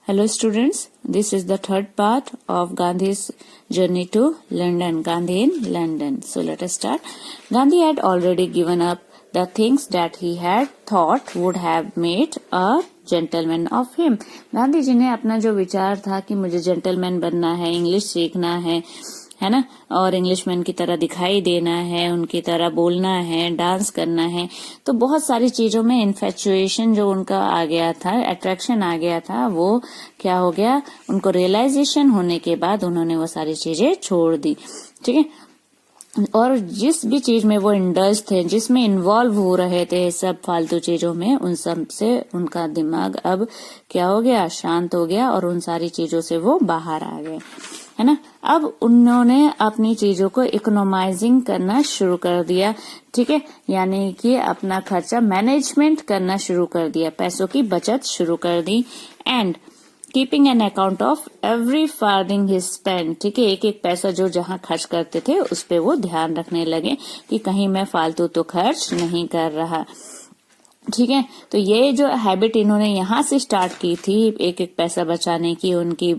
Hello students, this is the third part of Gandhi's journey to London, Gandhi in London. So let us start. Gandhi had already given up the things that he had thought would have made a gentleman of him. Gandhi ji ने अपना जो विचार था कि मुझे gentleman बनना है, English सीखना है ना, और इंग्लिशमैन की तरह दिखाई देना है, उनकी तरह बोलना है, डांस करना है, तो बहुत सारी चीजों में इन्फेचुएशन जो उनका आ गया था, अट्रैक्शन आ गया था, वो क्या हो गया, उनको रियलाइजेशन होने के बाद उन्होंने वो सारी चीजें छोड़ दी। ठीक है, और जिस भी चीज में वो इंडल्ज थे, जिसमें इन्वॉल्व हो रहे थे सब फालतू चीजों में, उन सब से उनका दिमाग अब क्या हो गया, शांत हो गया और उन सारी चीजों से वो बाहर आ गए, है ना। अब उन्होंने अपनी चीजों को इकोनोमाइजिंग करना शुरू कर दिया। ठीक है, यानी कि अपना खर्चा मैनेजमेंट करना शुरू कर दिया, पैसों की बचत शुरू कर दी। And keeping an account of every farthing he spend. ठीक है, एक एक पैसा जो जहां खर्च करते थे उस पे वो ध्यान रखने लगे कि कहीं मैं फालतू तो खर्च नहीं कर रहा। ठीक है, तो ये जो हैबिट इन्होंने यहाँ से स्टार्ट की थी, एक एक पैसा बचाने की, उनकी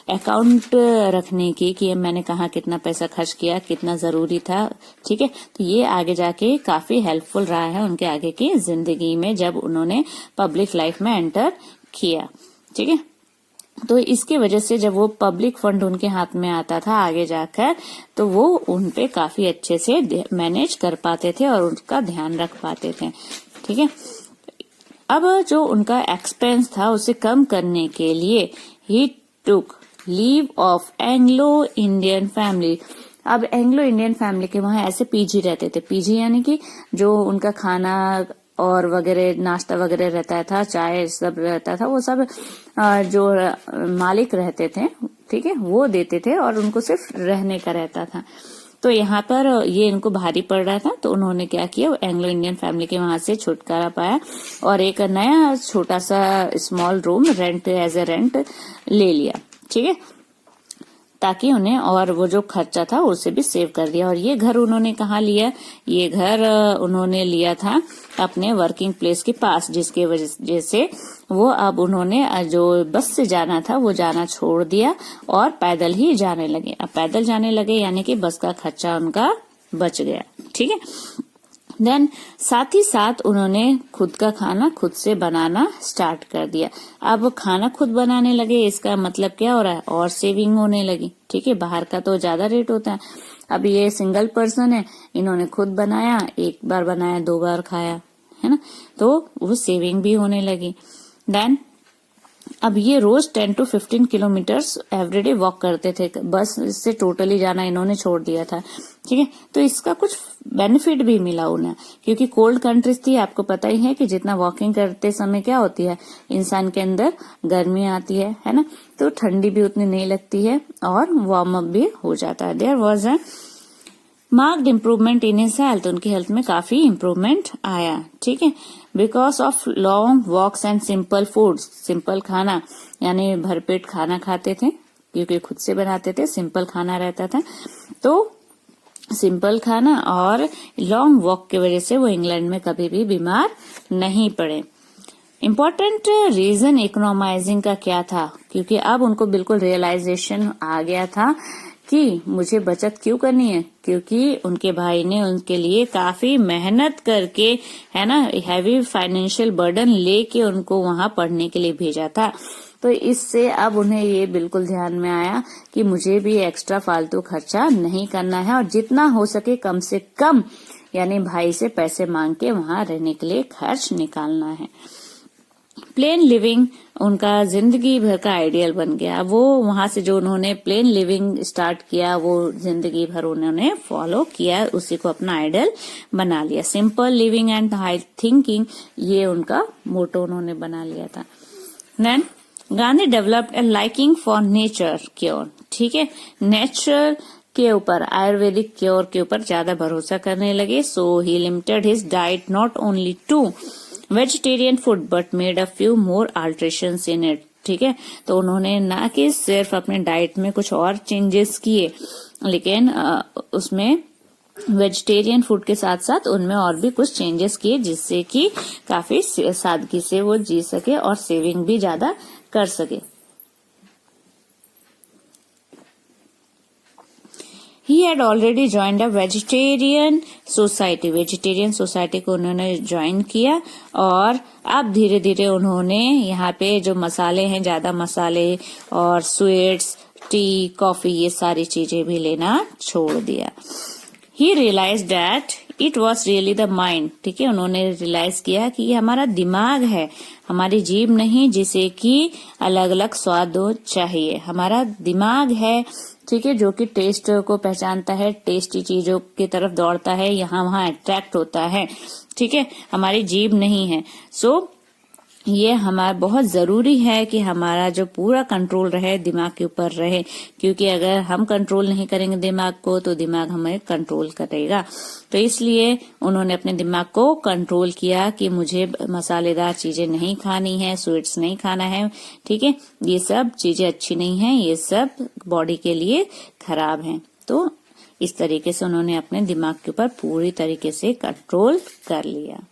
अकाउंट रखने की कि मैंने कहाँ कितना पैसा खर्च किया, कितना जरूरी था। ठीक है, तो ये आगे जाके काफी हेल्पफुल रहा है उनके आगे की जिंदगी में, जब उन्होंने पब्लिक लाइफ में एंटर किया। ठीक है, तो इसकी वजह से जब वो पब्लिक फंड उनके हाथ में आता था आगे जाकर, तो वो उन पे काफी अच्छे से मैनेज कर पाते थे और उनका ध्यान रख पाते थे। ठीक है, अब जो उनका एक्सपेंस था उसे कम करने के लिए he took leave of Anglo Indian family. अब एंग्लो इंडियन फैमिली के वहां ऐसे पीजी रहते थे, पीजी यानी कि जो उनका खाना और वगैरह नाश्ता वगैरह रहता था, चाय सब रहता था, वो सब जो मालिक रहते थे, ठीक है, वो देते थे और उनको सिर्फ रहने का रहता था। तो यहाँ पर ये इनको भारी पड़ रहा था, तो उन्होंने क्या किया, एंग्लो इंडियन फैमिली के वहां से छुटकारा पाया और एक नया छोटा सा small room rent as a rent ले लिया। ठीक है, ताकि उन्हें और वो जो खर्चा था उसे भी सेव कर दिया। और ये घर उन्होंने कहाँ लिया, ये घर उन्होंने लिया था अपने वर्किंग प्लेस के पास, जिसके वजह से वो अब उन्होंने जो बस से जाना था वो जाना छोड़ दिया और पैदल ही जाने लगे। अब पैदल जाने लगे यानी कि बस का खर्चा उनका बच गया। ठीक है, देन साथ ही साथ उन्होंने खुद का खाना खुद से बनाना स्टार्ट कर दिया। अब खाना खुद बनाने लगे, इसका मतलब क्या हो रहा है, और सेविंग होने लगी। ठीक है, बाहर का तो ज्यादा रेट होता है। अब ये सिंगल पर्सन है, इन्होंने खुद बनाया, एक बार बनाया 2 बार खाया, है ना, तो वो सेविंग भी होने लगी। देन अब ये रोज 10 to 15 किलोमीटर्स एवरीडे वॉक करते थे, बस इससे टोटली जाना इन्होंने छोड़ दिया था। ठीक है, तो इसका कुछ बेनिफिट भी मिला उन्हें, क्योंकि कोल्ड कंट्रीज थी, आपको पता ही है कि जितना वॉकिंग करते समय क्या होती है, इंसान के अंदर गर्मी आती है ना, तो ठंडी भी उतनी नहीं लगती है और वार्म अप भी हो जाता है। There was a marked improvement in his health, उनकी हेल्थ में काफी इम्प्रूवमेंट आया। ठीक है, because of long walks and simple food, simple खाना यानी भरपेट खाना खाते थे, क्योंकि खुद से बनाते थे, सिंपल खाना रहता था, तो सिंपल खाना और लॉन्ग वॉक की वजह से वो इंग्लैंड में कभी भी बीमार नहीं पड़े। इम्पोर्टेंट रीजन इकोनोमाइजिंग का क्या था, क्योंकि अब उनको बिल्कुल रियलाइजेशन आ गया था कि मुझे बचत क्यों करनी है, क्योंकि उनके भाई ने उनके लिए काफी मेहनत करके, है ना, हैवी फाइनेंशियल बर्डन लेके उनको वहां पढ़ने के लिए भेजा था। तो इससे अब उन्हें ये बिल्कुल ध्यान में आया कि मुझे भी एक्स्ट्रा फालतू खर्चा नहीं करना है और जितना हो सके कम से कम, यानी भाई से पैसे मांग के वहां रहने के लिए खर्च निकालना है। प्लेन लिविंग उनका जिंदगी भर का आइडियल बन गया। वो वहां से जो उन्होंने प्लेन लिविंग स्टार्ट किया, वो जिंदगी भर उन्होंने फॉलो किया, उसी को अपना आइडियल बना लिया। Simple living and high thinking, ये उनका मोटो उन्होंने बना लिया था। Then Gandhi developed a liking for nature cure. ठीक है, नेचर के ऊपर, आयुर्वेदिक क्योर के ऊपर ज्यादा भरोसा करने लगे। So he limited his diet not only to vegetarian food but made a few more alterations in it. ठीक है, तो उन्होंने ना कि सिर्फ अपने डाइट में कुछ और चेंजेस किए, लेकिन उसमें वेजिटेरियन फूड के साथ साथ उनमें और भी कुछ चेंजेस किए, जिससे कि काफी सादगी से वो जी सके और सेविंग भी ज्यादा कर सके। He had already joined a vegetarian society. Vegetarian society को उन्होंने ज्वाइन किया और अब धीरे धीरे उन्होंने यहाँ पे जो मसाले हैं, ज्यादा मसाले और स्वीट्स, टी, कॉफी, ये सारी चीजें भी लेना छोड़ दिया. He realized that it was really the mind. ठीक है, उन्होंने रियलाइज किया कि ये हमारा दिमाग है, हमारी जीभ नहीं, जिसे कि अलग अलग स्वाद चाहिए. हमारा दिमाग है, ठीक है, जो कि टेस्ट को पहचानता है, टेस्टी चीजों की तरफ दौड़ता है, यहाँ वहाँ अट्रैक्ट होता है. ठीक है, हमारी जीभ नहीं है. सो ये हमारा बहुत जरूरी है कि हमारा जो पूरा कंट्रोल रहे दिमाग के ऊपर रहे, क्योंकि अगर हम कंट्रोल नहीं करेंगे दिमाग को तो दिमाग हमें कंट्रोल करेगा. तो इसलिए उन्होंने अपने दिमाग को कंट्रोल किया कि मुझे मसालेदार चीजें नहीं खानी है, स्वीट्स नहीं खाना है. ठीक है, ये सब चीजें अच्छी नहीं है, ये सब बॉडी के लिए खराब है. तो इस तरीके से उन्होंने अपने दिमाग के ऊपर पूरी तरीके से कंट्रोल कर लिया.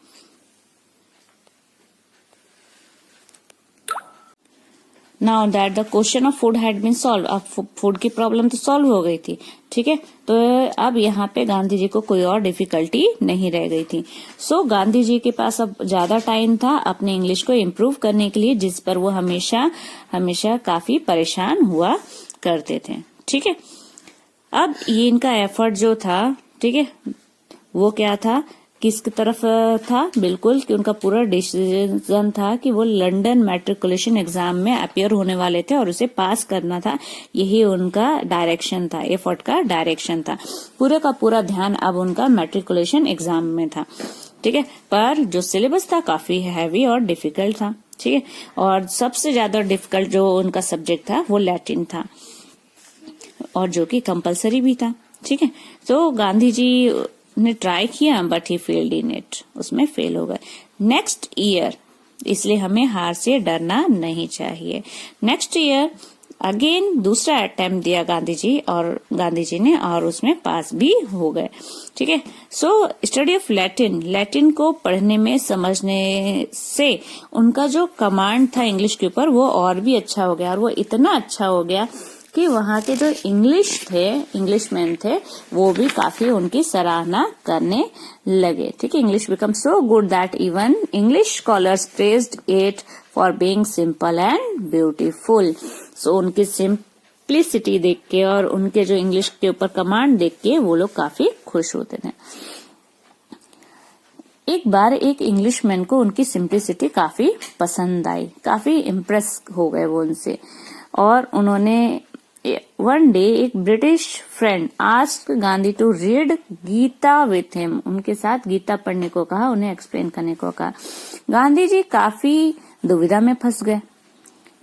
Now that the question of food had been solve, अब फूड की प्रॉब्लम तो सॉल्व हो गई थी. ठीक है, तो अब यहाँ पे गांधी जी को कोई और डिफिकल्टी नहीं रह गई थी. सो गांधी जी के पास अब ज्यादा टाइम था अपने इंग्लिश को इम्प्रूव करने के लिए, जिस पर वो हमेशा काफी परेशान हुआ करते थे. ठीक है, अब ये इनका एफर्ट जो था, ठीक है, वो क्या था, किस तरफ था, बिल्कुल कि उनका पूरा डिसीजन था कि वो लंदन मैट्रिकुलेशन एग्जाम में अपीयर होने वाले थे और उसे पास करना था. यही उनका डायरेक्शन था, एफर्ट का डायरेक्शन था. पूरे का पूरा ध्यान अब उनका मैट्रिकुलेशन एग्जाम में था. ठीक है, पर जो सिलेबस था काफी हैवी और डिफिकल्ट था. ठीक है, और सबसे ज्यादा डिफिकल्ट जो उनका सब्जेक्ट था वो लैटिन था, और जो कि कंपलसरी भी था. ठीक है, तो गांधी जी ने ट्राई किया but he failed in it, उसमें फेल हो गए. नेक्स्ट ईयर, इसलिए हमें हार से डरना नहीं चाहिए. नेक्स्ट ईयर अगेन दूसरा अटेम्प्ट दिया गांधी जी ने और उसमें पास भी हो गए. ठीक है, सो स्टडी ऑफ लैटिन को पढ़ने में समझने से उनका जो कमांड था इंग्लिश के ऊपर वो और भी अच्छा हो गया, और वो इतना अच्छा हो गया कि वहाँ के जो इंग्लिशमैन थे वो भी काफी उनकी सराहना करने लगे. ठीक है, English become so good that even English scholars praised it for being simple and beautiful. So उनकी सिंप्लिसिटी देख के और उनके जो इंग्लिश के ऊपर कमांड देख के वो लोग काफी खुश होते थे. एक बार एक इंग्लिशमैन को उनकी सिंप्लिसिटी काफी पसंद आई, काफी इम्प्रेस हो गए वो उनसे, और उन्होंने वन डे एक British friend asked Gandhi to read Gita with him, उनके साथ गीता पढ़ने को कहा, उन्हें एक्सप्लेन करने को कहा. गांधी जी काफी दुविधा में फंस गए.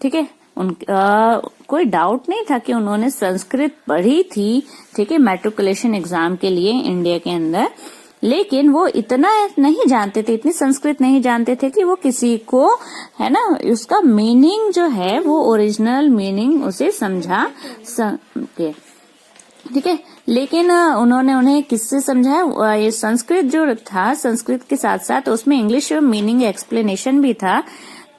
ठीक है, कोई डाउट नहीं था कि उन्होंने संस्कृत पढ़ी थी. ठीक है, मैट्रिकुलेशन एग्जाम के लिए इंडिया के अंदर, लेकिन वो इतना नहीं जानते थे, इतनी संस्कृत नहीं जानते थे कि वो किसी को, है ना, उसका मीनिंग जो है वो ओरिजिनल मीनिंग उसे समझा सके. ठीक है, लेकिन उन्होंने उन्हें किससे समझाया, ये संस्कृत जो था, संस्कृत के साथ साथ उसमें इंग्लिश मीनिंग एक्सप्लेनेशन भी था.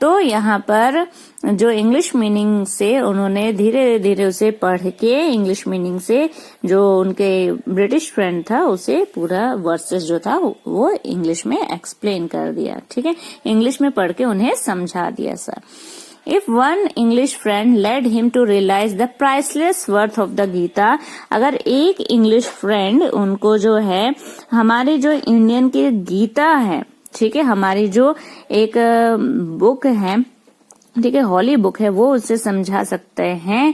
तो यहाँ पर जो इंग्लिश मीनिंग से उन्होंने धीरे धीरे उसे पढ़ के इंग्लिश मीनिंग से जो उनके ब्रिटिश फ्रेंड था उसे पूरा वर्सेस जो था वो इंग्लिश में एक्सप्लेन कर दिया. ठीक है, इंग्लिश में पढ़ के उन्हें समझा दिया. Sir, if one English friend led him to realize the priceless worth of the Gita, अगर एक इंग्लिश फ्रेंड उनको जो है हमारी जो इंडियन की गीता है, ठीक है, हमारी जो एक बुक है, ठीक है, हॉली बुक है, वो उसे समझा सकते हैं,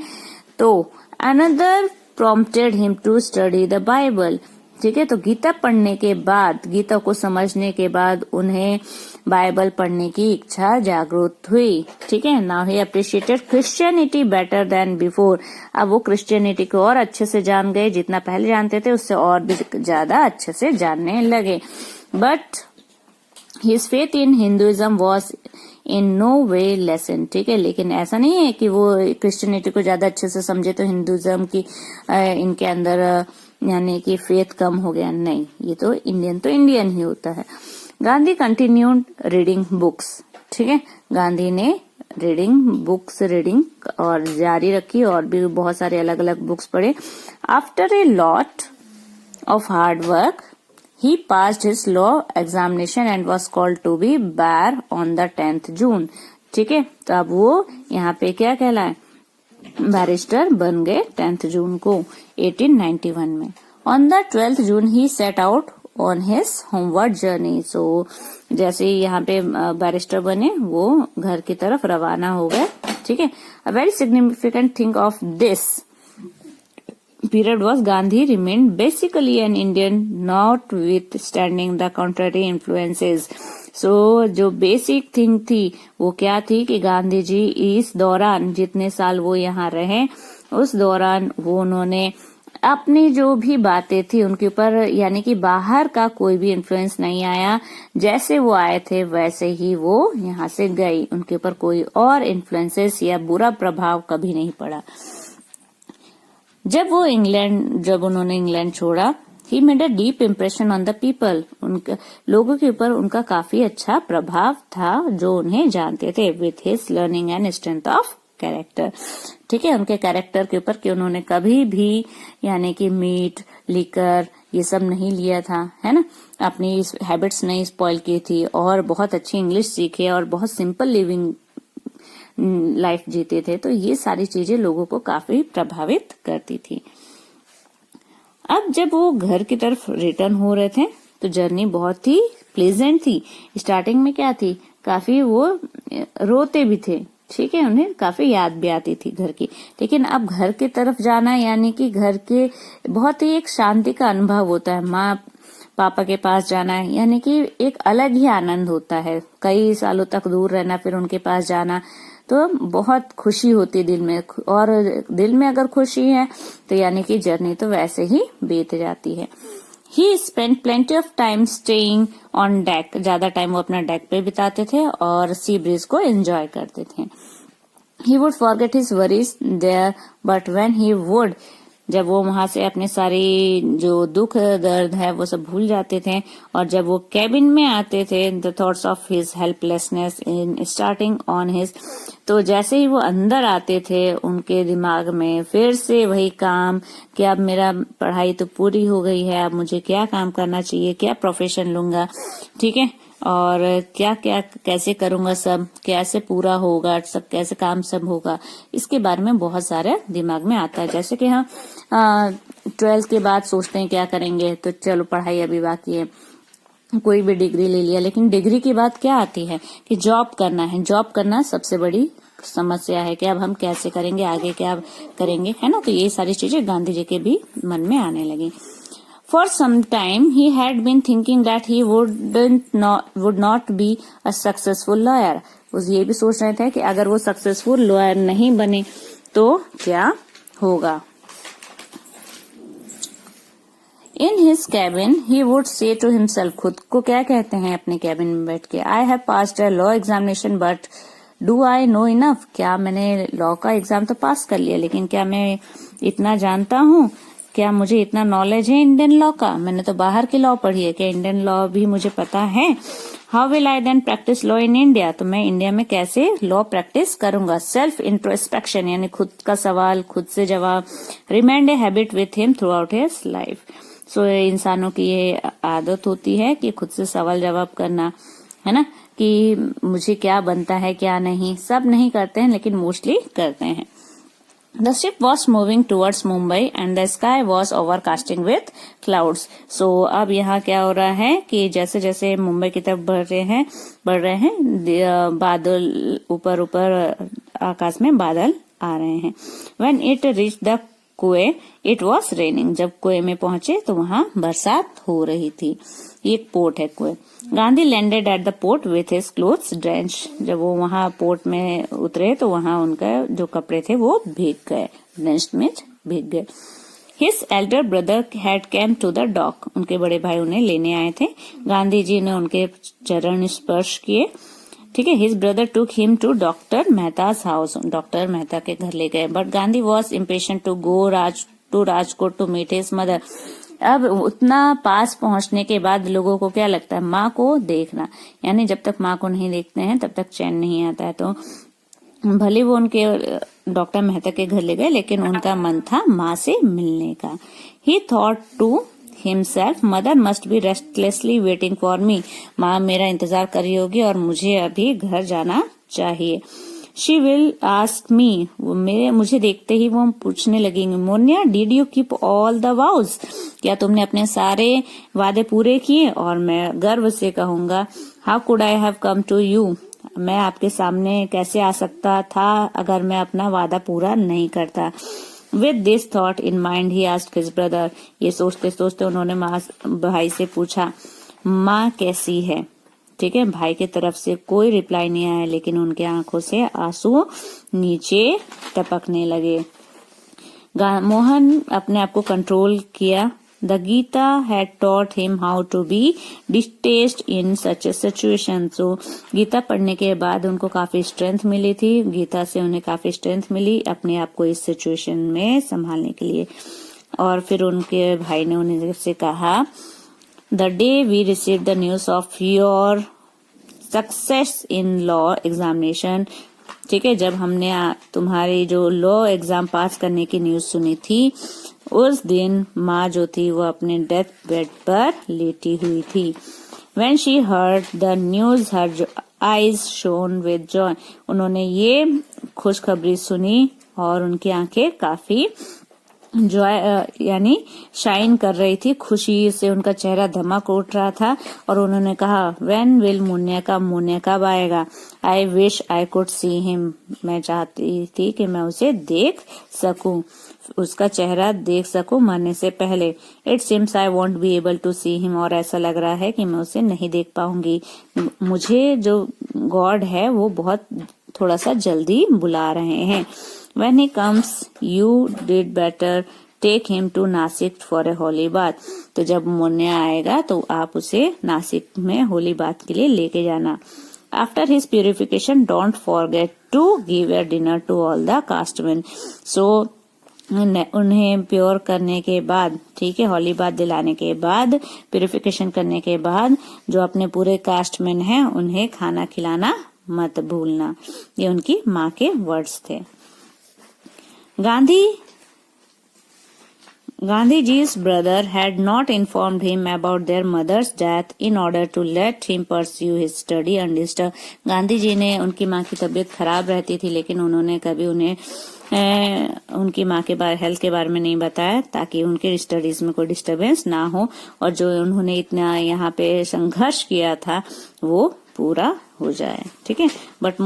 तो another prompted him to study the Bible. ठीक है, तो गीता पढ़ने के बाद, गीता को समझने के बाद उन्हें बाइबल पढ़ने की इच्छा जागृत हुई. ठीक है, now he appreciated Christianity better than before. अब वो क्रिश्चियनिटी को और अच्छे से जान गए, जितना पहले जानते थे उससे और भी ज्यादा अच्छे से जानने लगे. But his faith in Hinduism was in no way lessen. ठीक है, लेकिन ऐसा नहीं है कि वो क्रिश्चियनिटी को ज्यादा अच्छे से समझे तो हिंदुइज्म की इनके अंदर यानी कि फेथ कम हो गया. नहीं, ये तो इंडियन ही होता है. Gandhi continued reading books. ठीक है, गांधी ने रीडिंग और जारी रखी और भी बहुत सारे अलग अलग बुक्स पढ़े. After a lot of hard work he passed his law examination and was called to be bar on the 10th June. ठीक है, तो अब वो यहाँ पे क्या कहलाए, बैरिस्टर बन गए 10th जून को 1891 में. On the 12th June he set out on his homeward journey. So जैसे ही यहाँ पे बैरिस्टर बने वो घर की तरफ रवाना हो गए. ठीक है, a very significant thing of this period was Gandhi remained basically an Indian, notwithstanding the contrary influences. So जो बेसिक थिंग थी वो क्या थी कि गांधी जी इस दौरान जितने साल वो यहाँ रहे उस दौरान वो उन्होंने अपनी जो भी बातें थी उनके ऊपर, यानी कि बाहर का कोई भी इन्फ्लुएंस नहीं आया. जैसे वो आए थे वैसे ही वो यहाँ से गई. उनके ऊपर कोई और इन्फ्लुएंसेस या बुरा प्रभाव कभी नहीं पड़ा. जब उन्होंने इंग्लैंड छोड़ा, he made a deep impression on the people. उनके लोगों के ऊपर उनका काफी अच्छा प्रभाव था जो उन्हें जानते थे. With his learning and strength of character. ठीक है, उनके कैरेक्टर के ऊपर कि उन्होंने कभी भी यानी कि मीट लिकर ये सब नहीं लिया था, है ना, अपनी हैबिट्स नहीं स्पॉइल की थी और बहुत अच्छी इंग्लिश सीखे और बहुत सिंपल लिविंग लाइफ जीते थे. तो ये सारी चीजें लोगों को काफी प्रभावित करती थी. अब जब वो घर की तरफ रिटर्न हो रहे थे तो जर्नी बहुत ही प्लेजेंट थी. स्टार्टिंग में क्या थी, काफी वो रोते भी थे. ठीक है, उन्हें काफी याद भी आती थी घर की. लेकिन अब घर की तरफ जाना यानी कि घर के बहुत ही एक शांति का अनुभव होता है. माँ पापा के पास जाना है यानी कि एक अलग ही आनंद होता है. कई सालों तक दूर रहना फिर उनके पास जाना तो बहुत खुशी होती है दिल में. और दिल में अगर खुशी है तो यानी कि जर्नी तो वैसे ही बीत जाती है. He spend plenty of time staying on deck. ज्यादा टाइम वो अपना डेक पे बिताते थे और सी ब्रीज को एंजॉय करते थे. He would forget his worries there but when he would, जब वो वहां से अपने सारी जो दुख दर्द है वो सब भूल जाते थे. और जब वो कैबिन में आते थे, the thoughts of his helplessness in starting on his, तो जैसे ही वो अंदर आते थे उनके दिमाग में फिर से वही काम कि अब मेरा पढ़ाई तो पूरी हो गई है, अब मुझे क्या काम करना चाहिए, क्या प्रोफेशन लूंगा, ठीक है, और क्या क्या कैसे करूंगा, सब कैसे पूरा होगा, सब कैसे काम सब होगा, इसके बारे में बहुत सारे दिमाग में आता है. जैसे कि हम 12th के बाद सोचते हैं क्या करेंगे, तो चलो पढ़ाई अभी बाकी है, कोई भी डिग्री ले लिया, लेकिन डिग्री की बात क्या आती है कि जॉब करना है. जॉब करना सबसे बड़ी समस्या है कि अब हम कैसे करेंगे, आगे क्या करेंगे, है ना. तो ये सारी चीजें गांधी जी के भी मन में आने लगी. For some time he had been thinking that he would not be a successful lawyer. वो ये भी सोच रहे थे कि अगर वो सक्सेसफुल लॉयर नहीं बने तो क्या होगा. In his cabin he would say to himself, खुद को क्या कहते हैं अपने कैबिन में बैठ के, I have passed a law examination but do I know enough. क्या मैंने लॉ का एग्जाम तो पास कर लिया लेकिन क्या मैं इतना जानता हूँ, क्या मुझे इतना नॉलेज है इंडियन लॉ का. मैंने तो बाहर की लॉ पढ़ी है, क्या इंडियन लॉ भी मुझे पता है. How will I then practise law in India. तो मैं इंडिया में कैसे लॉ प्रैक्टिस करूंगा. सेल्फ इंट्रोस्पेक्शन यानी खुद का सवाल खुद से जवाब. Remained a habit with him throughout his life. So इंसानों की ये आदत होती है कि खुद से सवाल जवाब करना, है ना, कि मुझे क्या बनता है क्या नहीं. सब नहीं करते हैं लेकिन मोस्टली करते हैं. The ship was moving towards Mumbai and the sky was overcasting with clouds. So अब यहाँ क्या हो रहा है कि जैसे जैसे मुंबई की तरफ बढ़ रहे हैं बादल ऊपर आकाश में बादल आ रहे हैं. When it reached the कुएं it was raining. जब कुएं में पहुंचे तो वहां बरसात हो रही थी. एक पोर्ट है कुएं. Gandhi landed at the port with his clothes drenched. जब वो वहां पोर्ट में उतरे तो वहां उनका जो कपड़े थे वो भीग गए, ड्रेंच्ड में भीग गए. His elder brother had came to the dock. उनके बड़े भाई उन्हें लेने आए थे. गांधी जी ने उनके चरण स्पर्श किए. ठीक है. His brother took him to doctor Mehta's house. Doctor Mehta के घर ले गए. But Gandhi was impatient to go to Rajkot to meet his mother. अब उतना पास पहुंचने के बाद लोगों को क्या लगता है, माँ को देखना, यानी जब तक माँ को नहीं देखते हैं तब तक चैन नहीं आता है. तो भले वो उनके डॉक्टर मेहता के घर ले गए, लेकिन उनका मन था माँ से मिलने का। He thought to himself, mother must be restlessly waiting for me. माँ मेरा इंतजार कर रही होगी और मुझे अभी घर जाना चाहिए। शी विल आस्क मी, मुझे देखते ही वो पूछने लगेंगे, Moniya did you keep all the वाउज, क्या तुमने अपने सारे वादे पूरे किए? और मैं गर्व से कहूंगा, how could I have come to you, मैं आपके सामने कैसे आ सकता था अगर मैं अपना वादा पूरा नहीं करता। With this thought in mind he asked his brother, ये सोचते सोचते उन्होंने भाई से पूछा, माँ कैसी है? ठीक है, भाई की तरफ से कोई रिप्लाई नहीं आया, लेकिन उनके आंखों से आंसू नीचे टपकने लगे। मोहन अपने आप को कंट्रोल किया। The Gita had taught him how to be detached in such a situation. So Gita पढ़ने के बाद उनको काफी स्ट्रेंथ मिली थी, गीता से उन्हें काफी स्ट्रेंथ मिली अपने आप को इस सिचुएशन में संभालने के लिए। और फिर उनके भाई ने उन्हें से कहा, the day we receive the news of your success in law examination, ठीक है, जब हमने तुम्हारी जो लॉ एग्जाम पास करने की न्यूज सुनी थी, उस दिन माँ जो थी वो अपने डेथ बेड पर लेटी हुई थी। When she heard the news, her eyes shone with joy. उन्होंने ये खुशखबरी सुनी और उनकी आंखें काफी जॉय यानी शाइन कर रही थी, खुशी से उनका चेहरा धमक उठ रहा था। और उन्होंने कहा, When will मुन्या कब आएगा? I wish I could see him. मैं चाहती थी कि मैं उसे देख सकूं, उसका चेहरा देख सकूं मरने से पहले। It seems I won't be able to see him. और ऐसा लग रहा है कि मैं उसे नहीं देख पाऊंगी। मुझे जो गॉड है वो बहुत थोड़ा सा जल्दी बुला रहे हैं। When he comes, you did better take him to Nashik for a holy bath. तो जब मुन्या आएगा तो आप उसे नासिक में होली बात के लिए लेके जाना। After his purification, don't forget to give a dinner to all the castmen. So उन्हें प्योर करने के बाद, ठीक है, होली बात दिलाने के बाद, प्यूरिफिकेशन करने के बाद जो अपने पूरे कास्टमैन हैं उन्हें खाना खिलाना मत भूलना। ये उनकी माँ के वर्ड्स थे। Gandhiji's brother had not informed him about their mother's death in order to let him pursue his study undisturbed. Gandhi ji ने, उनकी माँ की तबीयत खराब रहती थी, लेकिन उन्होंने कभी उन्हें उनकी माँ के हेल्थ के बारे में नहीं बताया ताकि उनके स्टडीज में कोई डिस्टरबेंस ना हो और जो उन्होंने इतना यहाँ पे संघर्ष किया था वो पूरा हो जाए। ठीक है, but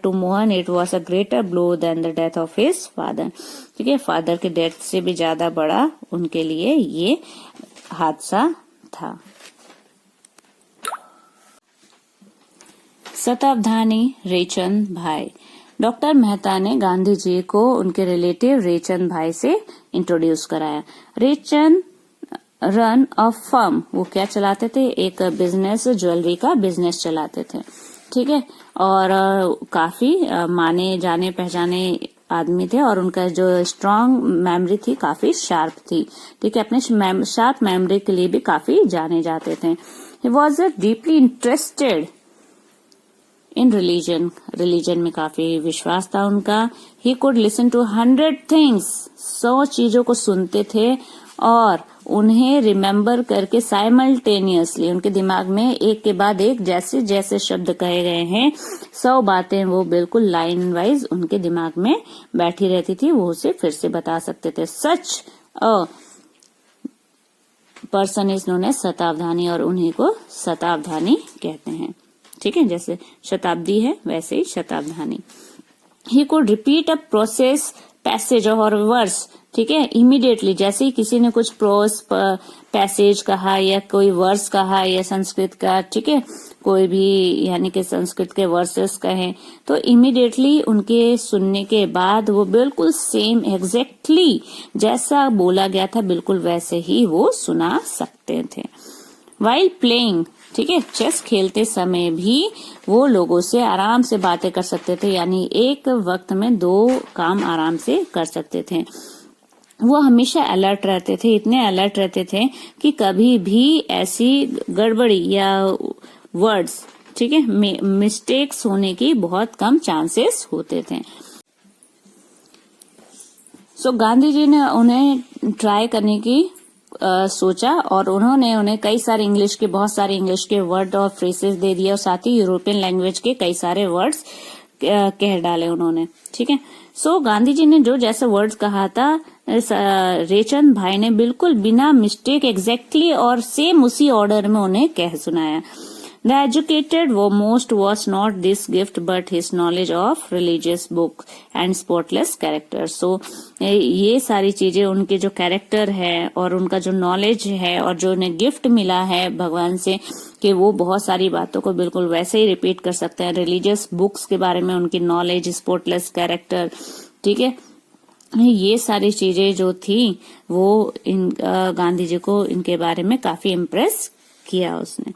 to Mohan it was a greater blow than the death of his father. ठीक है, फादर के डेथ से भी ज्यादा बड़ा उनके लिए ये हादसा था। शताब्धानी रेचंद भाई। डॉक्टर मेहता ने गांधी जी को उनके रिलेटिव रेचंद भाई से इंट्रोड्यूस कराया। रेचंद रन अ फर्म, वो क्या चलाते थे, एक बिजनेस, ज्वेलरी का बिजनेस चलाते थे। ठीक है, और काफी माने जाने पहचाने आदमी थे और उनका जो स्ट्रांग मेमोरी थी काफी शार्प थी। ठीक है, अपने शार्प मेमोरी के लिए भी काफी जाने जाते थे। He was deeply interested in religion में काफी विश्वास था उनका। He could listen to 100 things, 100 चीजों को सुनते थे और उन्हें रिमेम्बर करके साइमल्टेनियसली उनके दिमाग में एक के बाद एक जैसे जैसे शब्द कहे गए हैं 100 बातें वो बिल्कुल लाइन वाइज उनके दिमाग में बैठी रहती थी, वो उसे फिर से बता सकते थे। Such a person is known as Shatavadhani, और उन्हीं को शताब्धानी कहते हैं। ठीक है, जैसे शताब्दी है वैसे ही शताब्धानी। He could repeat a process passage और वर्स। ठीक है, इमीडिएटली जैसे ही किसी ने कुछ प्रोस पैसेज कहा या कोई वर्स कहा या संस्कृत का, ठीक है, कोई भी यानी कि संस्कृत के वर्सेस कहें तो इमीडिएटली उनके सुनने के बाद वो बिल्कुल सेम एग्जैक्टली जैसा बोला गया था बिल्कुल वैसे ही वो सुना सकते थे। वाइल प्लेइंग, ठीक है, चेस खेलते समय भी वो लोगों से आराम से बातें कर सकते थे, यानी एक वक्त में 2 काम आराम से कर सकते थे। वो हमेशा अलर्ट रहते थे, इतने अलर्ट रहते थे कि कभी भी ऐसी गड़बड़ी या वर्ड्स ठीक है, मिस्टेक्स होने की बहुत कम चांसेस होते थे। सो गांधी जी ने उन्हें ट्राई करने की सोचा और उन्होंने उन्हें कई सारे बहुत सारे इंग्लिश के वर्ड और फ्रेसेस दे दिए और साथ ही यूरोपियन लैंग्वेज के कई सारे वर्ड्स कह डाले उन्होंने। ठीक है, सो गांधी जी ने जो जैसे वर्ड्स कहा था, रेचंद भाई ने बिल्कुल बिना मिस्टेक एग्जैक्टली और सेम उसी ऑर्डर में उन्हें कह सुनाया। The educated most was not this gift but his knowledge of religious book and spotless character. So ये सारी चीजें उनके जो कैरेक्टर है और उनका जो नॉलेज है और जो उन्हें गिफ्ट मिला है भगवान से कि वो बहुत सारी बातों को बिल्कुल वैसे ही रिपीट कर सकते हैं। रिलीजियस बुक्स के बारे में उनकी नॉलेज, स्पॉटलेस कैरेक्टर, ठीक है, ये सारी चीजें जो थी वो गांधी जी को इनके बारे में काफी इम्प्रेस किया उसने।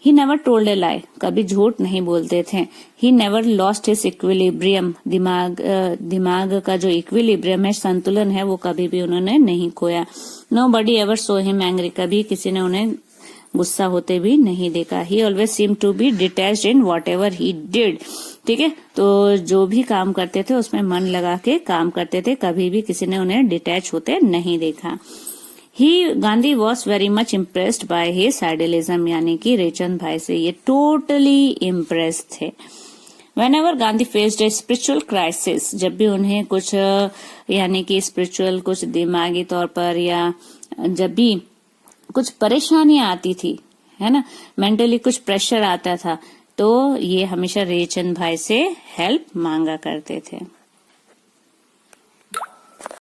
He never told a lie, कभी झूठ नहीं बोलते थे। He never lost his equilibrium, दिमाग का जो इक्विलिब्रियम है, संतुलन है, वो कभी भी उन्होंने नहीं खोया। Nobody ever saw him angry, कभी किसी ने उन्हें गुस्सा होते भी नहीं देखा। He always seemed to be detached in whatever he did, ठीक है, तो जो भी काम करते थे उसमें मन लगा के काम करते थे, कभी भी किसी ने उन्हें डिटैच होते नहीं देखा। Gandhi was very much impressed by his idealism, यानी कि रेचंद भाई से ये टोटली इम्प्रेस थे। Whenever Gandhi faced a spiritual crisis, जब भी उन्हें कुछ यानी कि स्पिरिचुअल, कुछ दिमागी तौर पर, या जब भी कुछ परेशानियां आती थी, है ना, मेंटली कुछ प्रेशर आता था, तो ये हमेशा रेचंद भाई से हेल्प मांगा करते थे।